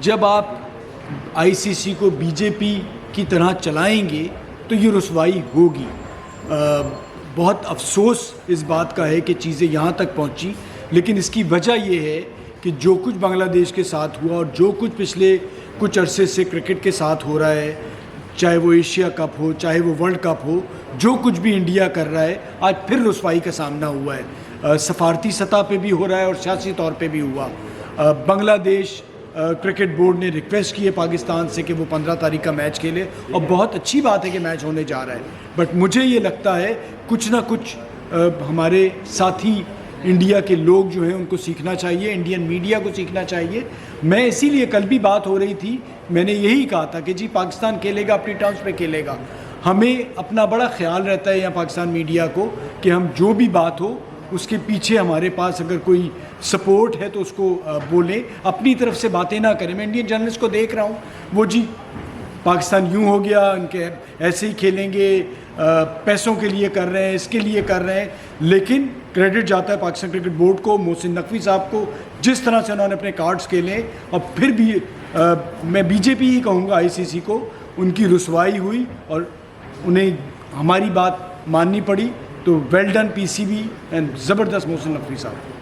جب آپ آئی سی سی کو بی جے پی کی طرح چلائیں گے تو یہ رسوائی ہوگی. بہت افسوس اس بات کا ہے کہ چیزیں یہاں تک پہنچی، لیکن اس کی وجہ یہ ہے کہ جو کچھ بنگلہ دیش کے ساتھ ہوا اور جو کچھ پچھلے کچھ عرصے سے کرکٹ کے ساتھ ہو رہا ہے، چاہے وہ ایشیا کپ ہو، چاہے وہ ورلڈ کپ ہو، جو کچھ بھی انڈیا کر رہا ہے آج پھر رسوائی کا سامنا ہوا ہے. سفارتی سطح پہ بھی ہو رہا ہے اور سیاسی طور پہ بھی ہوا. بنگلہ دیش کرکٹ بورڈ نے ریکویسٹ کی ہے پاکستان سے کہ وہ 15 تاریخ کا میچ کھیلے، اور بہت اچھی بات ہے کہ میچ ہونے جا رہا ہے. بٹ مجھے یہ لگتا ہے کچھ نہ کچھ ہمارے ساتھی انڈیا کے لوگ جو ہیں ان کو سیکھنا چاہیے، انڈین میڈیا کو سیکھنا چاہیے. میں اسی لیے کل بھی بات ہو رہی تھی، میں نے یہی کہا تھا کہ جی پاکستان کھیلے گا، اپنی ٹرمز پہ کھیلے گا. ہمیں اپنا بڑا خیال رہتا ہے یہاں پاکستان میڈیا کو کہ ہم جو بھی بات ہو اس کے پیچھے ہمارے پاس اگر کوئی سپورٹ ہے تو اس کو بولیں، اپنی طرف سے باتیں نہ کریں. میں انڈین جرنلسٹ کو دیکھ رہا ہوں، وہ جی پاکستان یوں ہو گیا، ان کے ایسے ہی کھیلیں گے، پیسوں کے لیے کر رہے ہیں، اس کے لیے کر رہے ہیں. لیکن کریڈٹ جاتا ہے پاکستان کرکٹ بورڈ کو، محسن نقوی صاحب کو، جس طرح سے انہوں نے اپنے کارڈز کھیلے. اور پھر بھی میں بی جے پی ہی کہوں گا، آئی سی سی کو ان کی رسوائی ہوئی اور انہیں ہماری بات ماننی پڑی. تو well done P C B and زبردست محسن نقوی صاحب.